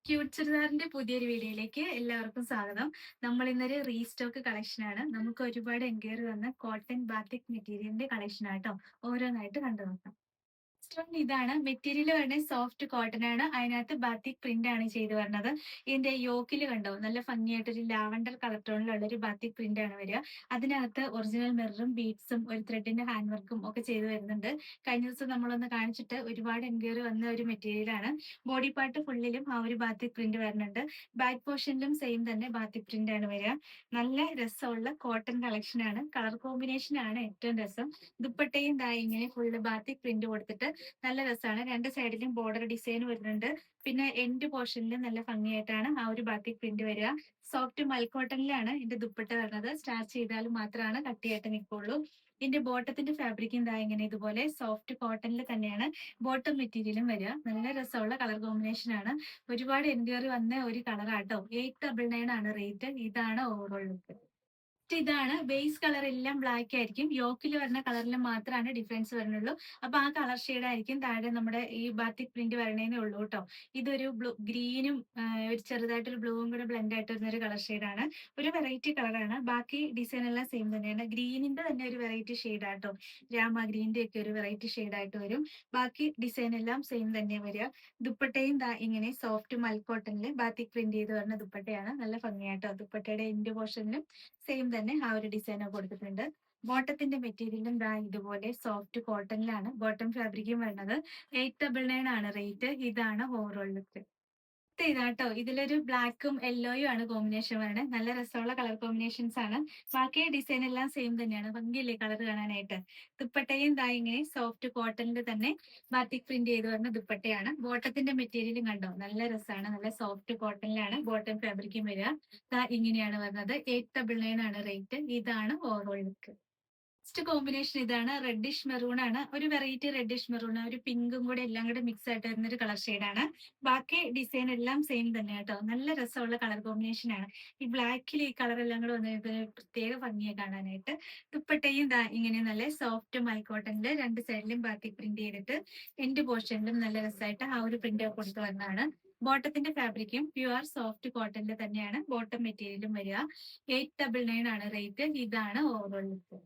Cute ചുരിദാറിന്റെ പുതിയൊരു വീഡിയോയിലേക്ക് എല്ലാവർക്കും സ്വാഗതം. നമ്മൾ ഇന്നൊരു റീസ്റ്റോക്ക് കളക്ഷൻ ആണ്. നമുക്ക് ഒരുപാട് എൻക്വയറി വന്ന കോട്ടൺ ബാത്തിക് മെറ്റീരിയലിന്റെ കളക്ഷൻ ആട്ടോ. ഓരോന്നായിട്ട് കണ്ടു നോക്കാം. ഇതാണ് മെറ്റീരിയൽ വരുന്നത് സോഫ്റ്റ് കോട്ടൺ ആണ്. അതിനകത്ത് ബാത്തിക് പ്രിന്റ് ആണ് ചെയ്ത് വരുന്നത്. ഇതിന്റെ യോക്കിൽ കണ്ടോ നല്ല ഭംഗിയായിട്ടൊരു ലാവണ്ടർ കളർ ടോണിലുള്ള ഒരു ബാത്തിക് പ്രിന്റ് ആണ് വരിക. അതിനകത്ത് ഒറിജിനൽ മിററും ബീഡ്സും ഒരു ത്രെഡിന്റെ ഹാൻഡ് വർക്കും ഒക്കെ ചെയ്ത് വരുന്നുണ്ട്. കഴിഞ്ഞ ദിവസം നമ്മളൊന്ന് കാണിച്ചിട്ട് ഒരുപാട് എൻക്വയറി വന്ന ഒരു മെറ്റീരിയൽ ആണ്. ബോഡി പാർട്ട് ഫുള്ളിലും ആ ഒരു ബാത്തിക് പ്രിന്റ് വരുന്നുണ്ട്. ബാക്ക് പോർഷനിലും സെയിം തന്നെ ബാത്തിക് പ്രിന്റ് ആണ് വരിക. നല്ല രസമുള്ള കോട്ടൺ കളക്ഷൻ ആണ്. കളർ കോമ്പിനേഷൻ ആണ് ഏറ്റവും രസം. ദുപ്പട്ടയും ദാ ഇങ്ങനെ ഫുള്ള് ബാത്തിക് പ്രിന്റ് കൊടുത്തിട്ട് നല്ല രസമാണ്. രണ്ട് സൈഡിലും ബോർഡർ ഡിസൈൻ വരുന്നുണ്ട്. പിന്നെ എൻഡ് പോർഷനിലും നല്ല ഭംഗിയായിട്ടാണ് ആ ഒരു ബാത്തിക് പ്രിന്റ് വരിക. സോഫ്റ്റ് മൽക്കോട്ടണിലാണ് ഇതിന്റെ ദുപ്പട്ട വരുന്നത്. സ്റ്റാർച്ച് ചെയ്താൽ മാത്രമാണ് കട്ടിയായിട്ട് നിൽക്കുള്ളൂ. ഇതിന്റെ ബോട്ടത്തിന്റെ ഫാബ്രിക് എന്താ ഇങ്ങനെ ഇതുപോലെ സോഫ്റ്റ് കോട്ടണിൽ തന്നെയാണ് ബോട്ടം മെറ്റീരിയലും വരിക. നല്ല രസമുള്ള കളർ കോമ്പിനേഷൻ ആണ്. ഒരുപാട് എൻക്വയറി വന്ന ഒരു കളറാട്ടോ. 899 ആണ് റേറ്റ്. ഇതാണ് ഓവറോൾ ലുക്ക്. ഇതാണ് ബേസ് കളർ എല്ലാം ബ്ലാക്ക് ആയിരിക്കും. യോക്കിൽ വരുന്ന കളറിൽ മാത്രമാണ് ഡിഫറൻസ് വരുന്നുള്ളൂ. അപ്പൊ ആ കളർ ഷെയ്ഡ് ആയിരിക്കും താഴെ നമ്മുടെ ഈ ബാത്തിക് പ്രിന്റ് വരണേന്നേ ഉള്ളൂ കേട്ടോ. ഇതൊരു ഗ്രീനും ഒരു ചെറുതായിട്ടൊരു ബ്ലൂവും കൂടെ ബ്ലെൻഡ് ആയിട്ട് വരുന്ന ഒരു കളർ ഷെയ്ഡാണ്. ഒരു വെറൈറ്റി കളറാണ്. ബാക്കി ഡിസൈൻ എല്ലാം സെയിം തന്നെയാണ്. ഗ്രീനിന്റെ തന്നെ ഒരു വെറൈറ്റി ഷെയ്ഡ് ആട്ടോ. രാമ ഗ്രീന്റെ ഒക്കെ ഒരു വെറൈറ്റി ഷെയ്ഡ് ആയിട്ട് വരും. ബാക്കി ഡിസൈൻ എല്ലാം സെയിം തന്നെ വരിക. ദുപ്പട്ടയും ദാ ഇങ്ങനെ സോഫ്റ്റ് മൽക്കോട്ടണില് ബാത്തിക് പ്രിന്റ് ചെയ്ത് വരുന്ന ദുപ്പട്ടയാണ്. നല്ല ഭംഗിയാട്ടോ. ദുപ്പട്ടയുടെ എൻഡ് പോർഷനിലും സെയിം തന്നെ ആ ഒരു ഡിസൈൻ കൊടുത്തിട്ടുണ്ട്. ബോട്ടത്തിന്റെ മെറ്റീരിയലും ദാ ഇതുപോലെ സോഫ്റ്റ് കോട്ടണിലാണ് ബോട്ടം ഫാബ്രിക്കും വരുന്നത്. 899 ആണ് റേറ്റ്. ഇതാണ് ഓവറോൾ ലുക്ക്. ഇതാട്ടോ ഇതിലൊരു ബ്ലാക്കും യെല്ലോയും ആണ് കോമ്പിനേഷൻ വരുന്നത്. നല്ല രസമുള്ള കളർ കോമ്പിനേഷൻസ് ആണ്. ബാക്കി ഡിസൈൻ എല്ലാം സെയിം തന്നെയാണ്. ഭംഗിയില്ലേ കളർ കാണാനായിട്ട്. ദുപ്പട്ടയും ദാ ഇങ്ങനെ സോഫ്റ്റ് കോട്ടണിൽ തന്നെ ബാത്തിക് പ്രിന്റ് ചെയ്ത് വരുന്ന ദുപ്പട്ടയാണ്. ബോട്ടത്തിന്റെ മെറ്റീരിയലും കണ്ടോ നല്ല രസമാണ്. നല്ല സോഫ്റ്റ് കോട്ടണിലാണ് ബോട്ടം ഫാബ്രിക്കും വരിക. ദാ ഇങ്ങനെയാണ് വരുന്നത്. 899 ആണ് റേറ്റ്. ഇതാണ് ഓവറോൾ ലുക്ക്. നെക്സ്റ്റ് കോമ്പിനേഷൻ ഇതാണ്. റെഡിഷ് മെറൂൺ ആണ്. ഒരു വെറൈറ്റി റെഡിഷ് മെറൂൺ ഒരു പിങ്കും കൂടെ എല്ലാം കൂടെ മിക്സ് ആയിട്ട് വരുന്ന ഒരു കളർ ഷെയ്ഡാണ്. ബാക്കി ഡിസൈൻ എല്ലാം സെയിം തന്നെ കേട്ടോ. നല്ല രസമുള്ള കളർ കോമ്പിനേഷൻ ആണ്. ഈ ബ്ലാക്കിൽ ഈ കളർ എല്ലാം കൂടെ വന്നിട്ട് പ്രത്യേക ഭംഗിയെ കാണാനായിട്ട്. ദുപ്പട്ടയും ദാ ഇങ്ങനെ നല്ല സോഫ്റ്റ് മൽക്കോട്ടണില് രണ്ട് സൈഡിലും ബാത്തിക് പ്രിന്റ് ചെയ്തിട്ട് എൻഡ് പോർഷനിലും നല്ല രസമായിട്ട് ആ ഒരു പ്രിന്റ് കൊടുത്ത് വരുന്നതാണ്. ബോട്ടത്തിന്റെ ഫാബ്രിക്കും പ്യുവർ സോഫ്റ്റ് കോട്ടണിൽ തന്നെയാണ് ബോട്ടം മെറ്റീരിയലും വരിക. 899 ആണ് റേറ്റ്. ഇതാണ് ഓവറോൾ ലുക്ക്.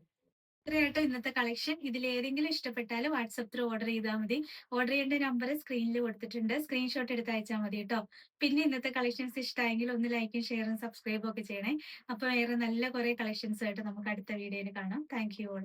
ഇത്രയാട്ടോ ഇന്നത്തെ കളക്ഷൻ. ഇതിൽ ഏതെങ്കിലും ഇഷ്ടപ്പെട്ടാൽ വാട്സപ്പ് ത്രൂ ഓർഡർ ചെയ്താൽ മതി. ഓർഡർ ചെയ്യേണ്ട നമ്പർ സ്ക്രീനിൽ കൊടുത്തിട്ടുണ്ട്. സ്ക്രീൻഷോട്ട് എടുത്ത് അയച്ചാൽ മതി കേട്ടോ. പിന്നെ ഇന്നത്തെ കളക്ഷൻസ് ഇഷ്ടമായെങ്കിൽ ഒന്ന് ലൈക്കും ഷെയറും സബ്സ്ക്രൈബും ഒക്കെ ചെയ്യണേ. അപ്പൊ വേറെ നല്ല കുറെ കളക്ഷൻസ് ആയിട്ട് നമുക്ക് അടുത്ത വീഡിയോയിൽ കാണാം. Thank you all.